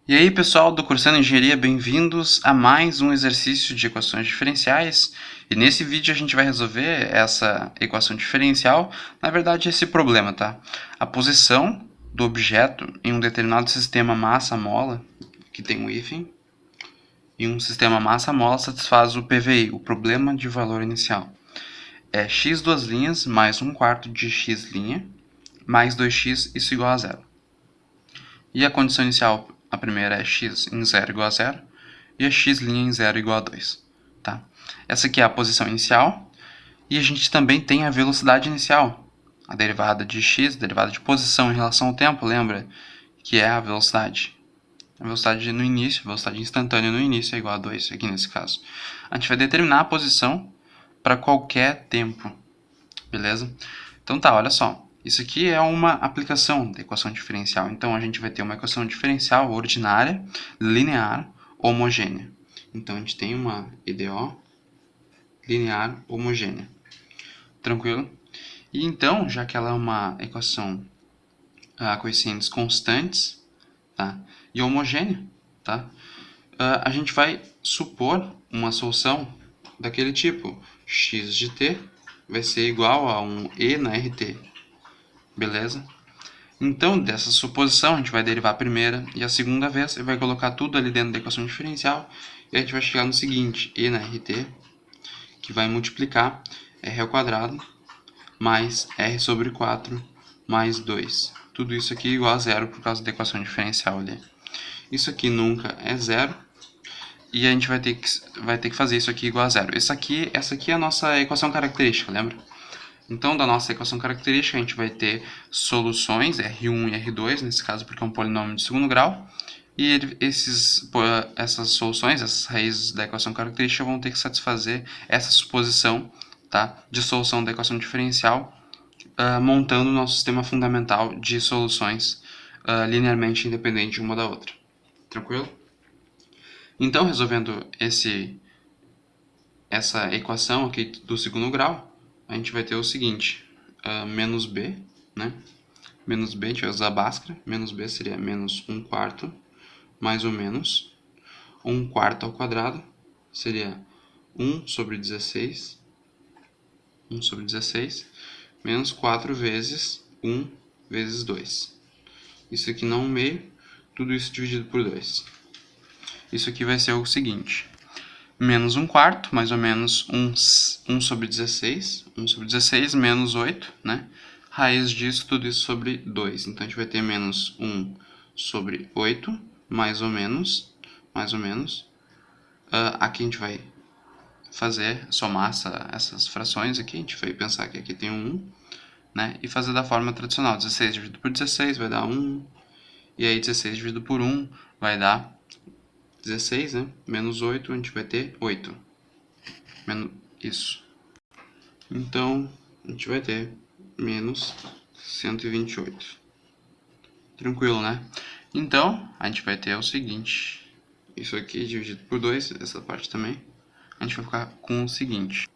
E aí, pessoal do Cursando Engenharia, bem-vindos a mais um exercício de equações diferenciais. E nesse vídeo a gente vai resolver essa equação diferencial, na verdade esse problema, tá? A posição do objeto em um determinado sistema massa-mola, que tem um hífen, e um sistema massa-mola satisfaz o PVI, o problema de valor inicial. É x duas linhas mais 1/4 de x linha mais 2x, isso igual a zero. E a condição inicial, a primeira é x em 0 igual a 0 e a x' em 0 igual a 2. Tá? Essa aqui é a posição inicial e a gente também tem a velocidade inicial, a derivada de x, a derivada de posição em relação ao tempo, lembra? Que é a velocidade. A velocidade no início, a velocidade instantânea no início é igual a 2, aqui nesse caso. A gente vai determinar a posição para qualquer tempo, beleza? Então tá, olha só. Isso aqui é uma aplicação da equação diferencial. Então a gente vai ter uma equação diferencial ordinária, linear, homogênea. Então a gente tem uma EDO linear homogênea. Tranquilo? E então, já que ela é uma equação a coeficientes constantes, tá? E homogênea, tá? A gente vai supor uma solução daquele tipo. X de t vai ser igual a um E na RT. Beleza? Então, dessa suposição, a gente vai derivar a primeira e a segunda vez e vai colocar tudo ali dentro da equação diferencial e a gente vai chegar no seguinte, E na RT, que vai multiplicar R ao quadrado mais R sobre 4 mais 2. Tudo isso aqui igual a zero por causa da equação diferencial ali. Isso aqui nunca é zero e a gente vai ter que fazer isso aqui igual a zero. Essa aqui é a nossa equação característica, lembra? Então, da nossa equação característica, a gente vai ter soluções, R1 e R2, nesse caso porque é um polinômio de segundo grau, e essas soluções, essas raízes da equação característica vão ter que satisfazer essa suposição, tá, de solução da equação diferencial, montando o nosso sistema fundamental de soluções linearmente independentes uma da outra. Tranquilo? Então, resolvendo essa equação aqui do segundo grau, a gente vai ter o seguinte, menos b, né? Menos b, a gente vai usar a Bhaskara, menos b seria menos 1/4, mais ou menos 1/4 ao quadrado, seria 1 sobre 16, 1 sobre 16, menos 4 vezes 1 vezes 2. Isso aqui não 1/2, tudo isso dividido por 2. Isso aqui vai ser o seguinte, menos 1/4, mais ou menos 1 sobre 16, 1 sobre 16 menos 8, né? Raiz disso, tudo isso sobre 2. Então, a gente vai ter menos 1 sobre 8, mais ou menos. Aqui a gente vai somar essas frações aqui. A gente vai pensar que aqui tem um 1, né? E fazer da forma tradicional. 16 dividido por 16 vai dar 1. E aí 16 dividido por 1 vai dar 16, né? Menos 8, a gente vai ter 8. Isso. Então, a gente vai ter menos 128. Tranquilo, né? Então, a gente vai ter o seguinte. Isso aqui dividido por 2, essa parte também. A gente vai ficar com o seguinte.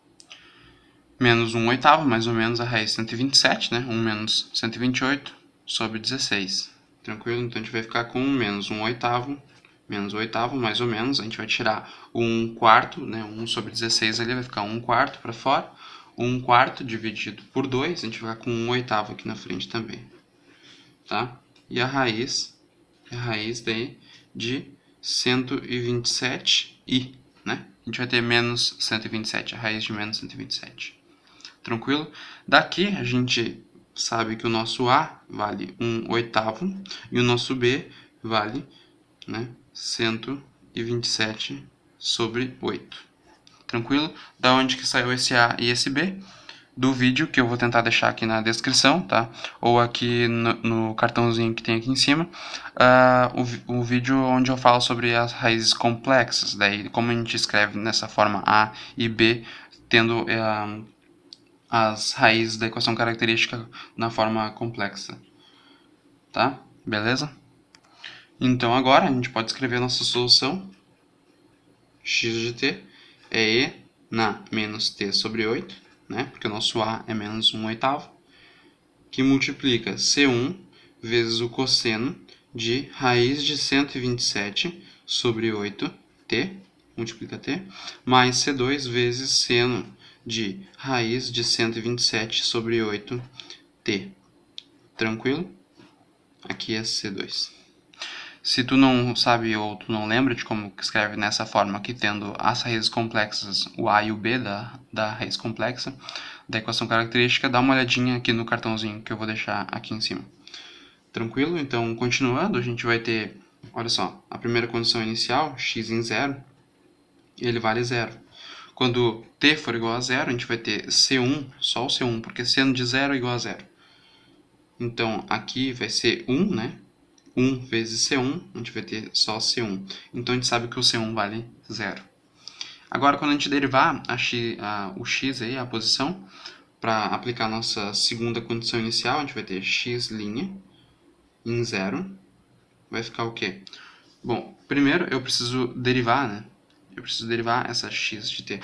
Menos 1/8, mais ou menos a raiz de 127, né? 1 menos 128 sobre 16. Tranquilo? Então, a gente vai ficar com menos 1/8, menos 1/8, mais ou menos. A gente vai tirar o 1/4, né? 1 sobre 16 ali vai ficar 1/4 para fora. 1/4 dividido por 2, a gente vai ficar com 1/8 aqui na frente também. Tá? E a raiz daí de 127i, né? A gente vai ter menos 127, a raiz de menos 127. Tranquilo? Daqui a gente sabe que o nosso A vale 1/8 e o nosso B vale, né, 127 sobre 8. Tranquilo? Da onde que saiu esse A e esse B? Do vídeo, que eu vou tentar deixar aqui na descrição, tá? Ou aqui no cartãozinho que tem aqui em cima, o vídeo onde eu falo sobre as raízes complexas, daí como a gente escreve nessa forma A e B, tendo as raízes da equação característica na forma complexa, tá? Beleza? Então agora a gente pode escrever a nossa solução. X de t é E na menos t sobre 8, né? Porque o nosso A é menos 1/8, que multiplica C1 vezes o cosseno de raiz de 127 sobre 8t, multiplica t, mais C2 vezes seno de raiz de 127 sobre 8t. Tranquilo? Aqui é C2. Se tu não sabe ou tu não lembra de como escreve nessa forma aqui, tendo as raízes complexas, o a e o b da raiz complexa, da equação característica, dá uma olhadinha aqui no cartãozinho que eu vou deixar aqui em cima. Tranquilo? Então, continuando, a gente vai ter, olha só, a primeira condição inicial, x em 0, ele vale 0. Quando t for igual a 0, a gente vai ter C1, só o C1, porque seno de 0 é igual a 0. Então, aqui vai ser 1, né? 1 vezes C1, a gente vai ter só C1. Então, a gente sabe que o C1 vale 0. Agora, quando a gente derivar o x aí, a posição, para aplicar a nossa segunda condição inicial, a gente vai ter x' em 0. Vai ficar o quê? Bom, primeiro eu preciso derivar, né? Eu preciso derivar essa x de t.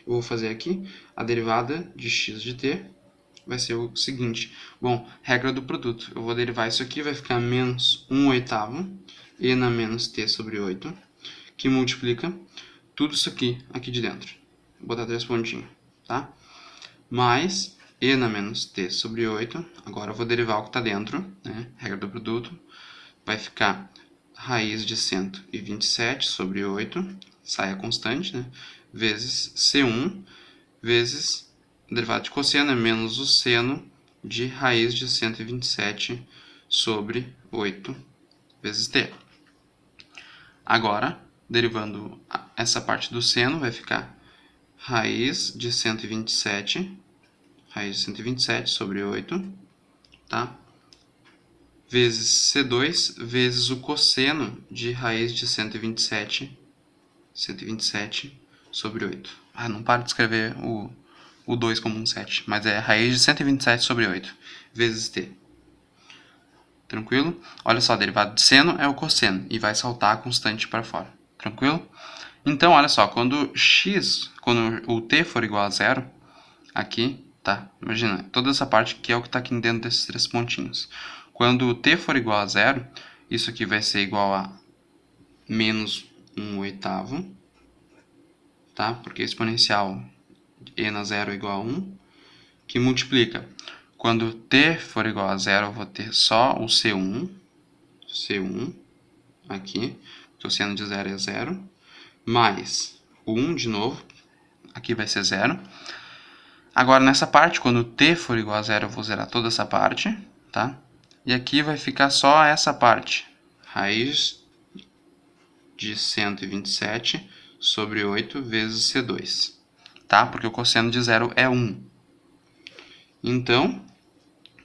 Eu vou fazer aqui a derivada de x de t. Vai ser o seguinte. Bom, regra do produto. Eu vou derivar isso aqui, vai ficar menos 1/8 e na menos t sobre 8, que multiplica tudo isso aqui de dentro. Vou botar 3 pontinhos, tá? Mais e na menos t sobre 8. Agora eu vou derivar o que está dentro, né? Regra do produto. Vai ficar raiz de 127 sobre 8, sai a constante, né? Vezes C1, vezes derivado de cosseno é menos o seno de raiz de 127 sobre 8 vezes t. Agora, derivando essa parte do seno, vai ficar raiz de 127 sobre 8, tá? Vezes C2 vezes o cosseno de raiz de 127 sobre 8. Ah, não para de escrever o 2 como um 7, mas é raiz de 127 sobre 8 vezes t. Tranquilo? Olha só, derivado de seno é o cosseno e vai saltar a constante para fora. Tranquilo? Então, olha só, quando o t for igual a 0, aqui, tá? Imagina, toda essa parte aqui é o que está aqui dentro desses 3 pontinhos. Quando t for igual a 0, isso aqui vai ser igual a menos 1/8, tá? Porque exponencial e na 0 é igual a 1, que multiplica. Quando t for igual a 0, eu vou ter só o C1 aqui, porque o seno de 0 é 0, mais o 1 de novo, aqui vai ser 0. Agora, nessa parte, quando t for igual a 0, eu vou zerar toda essa parte, tá? E aqui vai ficar só essa parte, raiz de 127 sobre 8 vezes C2, tá? Porque o cosseno de 0 é 1. Então,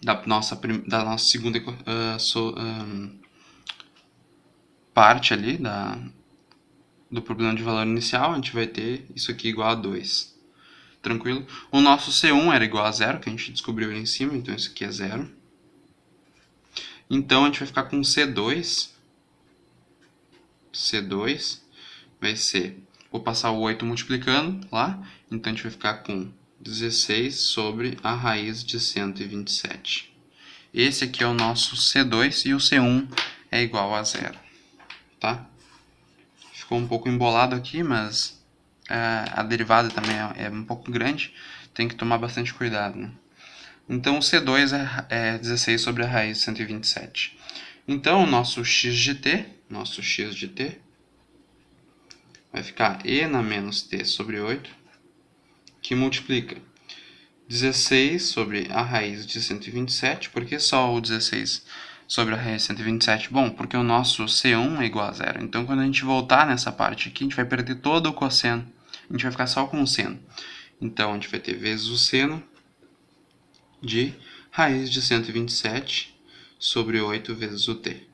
da nossa segunda parte ali do problema de valor inicial, a gente vai ter isso aqui igual a 2. Tranquilo? O nosso C1 era igual a 0, que a gente descobriu ali em cima, então isso aqui é 0. Então, a gente vai ficar com C2 vai ser, vou passar o 8 multiplicando lá, então a gente vai ficar com 16 sobre a raiz de 127. Esse aqui é o nosso C2 e o C1 é igual a 0, tá? Ficou um pouco embolado aqui, mas a derivada também é um pouco grande, tem que tomar bastante cuidado, né? Então, o C2 é 16 sobre a raiz de 127. Então, o nosso x de t vai ficar e na menos t sobre 8, que multiplica 16 sobre a raiz de 127. Por que só o 16 sobre a raiz de 127? Bom, porque o nosso C1 é igual a 0. Então, quando a gente voltar nessa parte aqui, a gente vai perder todo o cosseno. A gente vai ficar só com o seno. Então, a gente vai ter vezes o seno de raiz de 127 sobre 8 vezes o t.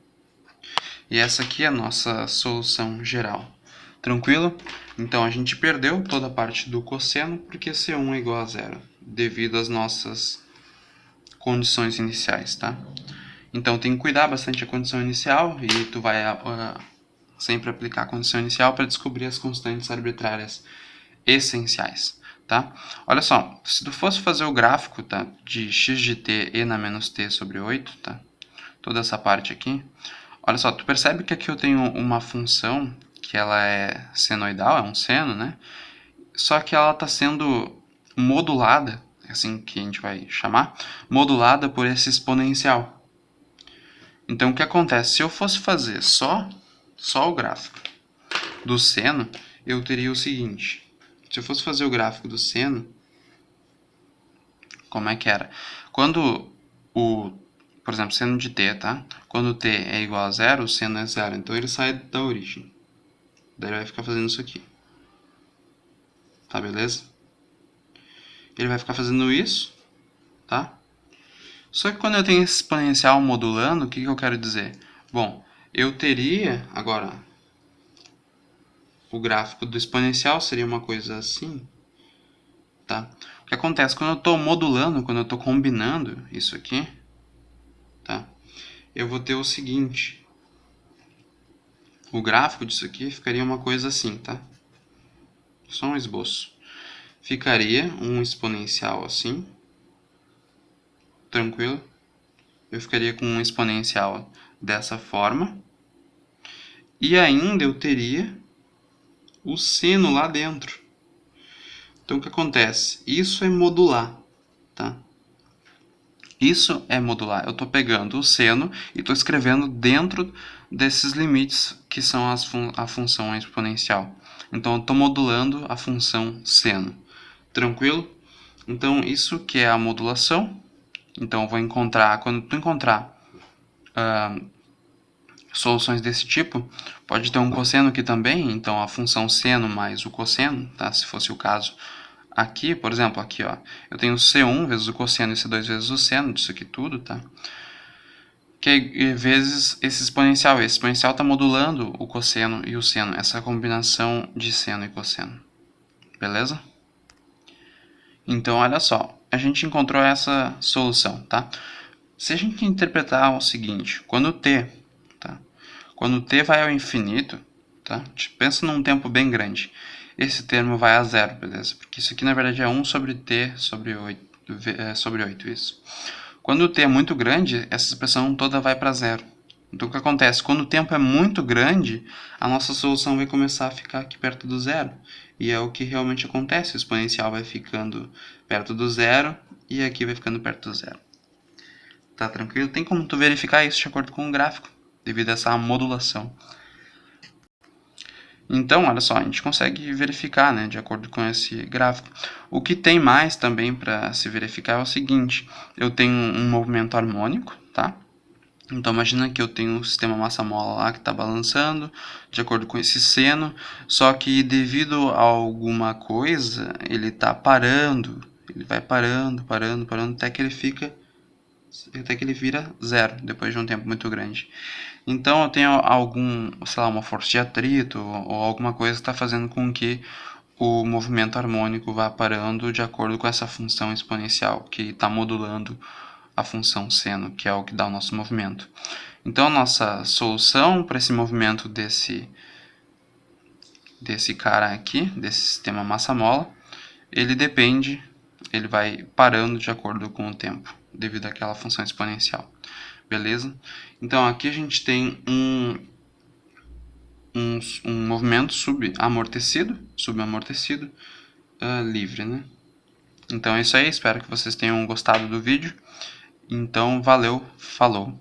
E essa aqui é a nossa solução geral. Tranquilo? Então, a gente perdeu toda a parte do cosseno porque C1 é igual a 0, devido às nossas condições iniciais, tá? Então, tem que cuidar bastante da condição inicial e tu vai sempre aplicar a condição inicial para descobrir as constantes arbitrárias essenciais, tá? Olha só, se tu fosse fazer o gráfico, tá, de x de t e na menos t sobre 8, tá? Toda essa parte aqui, Olha só, tu percebe que aqui eu tenho uma função que ela é senoidal, é um seno, né? Só que ela está sendo modulada, assim que a gente vai chamar, modulada por esse exponencial. Então o que acontece? Se eu fosse fazer só o gráfico do seno, eu teria o seguinte. Se eu fosse fazer o gráfico do seno, como é que era? Quando por exemplo, seno de t, tá? Quando t é igual a zero, o seno é zero. Então ele sai da origem. Daí ele vai ficar fazendo isso aqui. Tá, beleza? Ele vai ficar fazendo isso, tá? Só que quando eu tenho esse exponencial modulando, o que eu quero dizer? Bom, eu teria, agora, o gráfico do exponencial seria uma coisa assim, tá? O que acontece? Quando eu estou modulando, quando eu estou combinando isso aqui, tá? Eu vou ter o seguinte. O gráfico disso aqui ficaria uma coisa assim, tá? Só um esboço. Ficaria um exponencial assim, tranquilo? Eu ficaria com um exponencial dessa forma. E ainda eu teria o seno lá dentro. Então o que acontece? Isso é modular, tá? Isso é modular. Eu estou pegando o seno e estou escrevendo dentro desses limites que são a função exponencial. Então eu estou modulando a função seno. Tranquilo? Então isso que é a modulação. Então eu vou encontrar, quando tu encontrar soluções desse tipo, pode ter um cosseno aqui também, então a função seno mais o cosseno, tá? Se fosse o caso aqui, por exemplo, aqui ó, eu tenho C1 vezes o cosseno e C2 vezes o seno disso aqui tudo, tá? Que é vezes esse exponencial está modulando o cosseno e o seno, essa combinação de seno e cosseno, beleza? Então olha só, a gente encontrou essa solução, tá? Se a gente interpretar o seguinte, quando t vai ao infinito, tá? Pensa num tempo bem grande. Esse termo vai a zero, beleza? Porque isso aqui na verdade é 1 sobre t sobre 8, sobre 8 isso. Quando o t é muito grande, essa expressão toda vai para zero. Então o que acontece? Quando o tempo é muito grande, a nossa solução vai começar a ficar aqui perto do zero. E é o que realmente acontece. O exponencial vai ficando perto do zero e aqui vai ficando perto do zero. Tá tranquilo? Tem como tu verificar isso de acordo com o gráfico, devido a essa modulação. Então, olha só, a gente consegue verificar, né, de acordo com esse gráfico. O que tem mais também para se verificar é o seguinte: eu tenho um movimento harmônico, tá? Então imagina que eu tenho um sistema massa-mola lá que está balançando, de acordo com esse seno, só que devido a alguma coisa, ele está parando, ele vai parando, até que ele vira zero, depois de um tempo muito grande. Então eu tenho sei lá, uma força de atrito ou alguma coisa que está fazendo com que o movimento harmônico vá parando de acordo com essa função exponencial, que está modulando a função seno, que é o que dá o nosso movimento. Então a nossa solução para esse movimento desse cara aqui, desse sistema massa-mola, ele vai parando de acordo com o tempo, devido àquela função exponencial. Beleza? Então aqui a gente tem um movimento subamortecido livre, né? Então é isso aí, espero que vocês tenham gostado do vídeo. Então valeu, falou!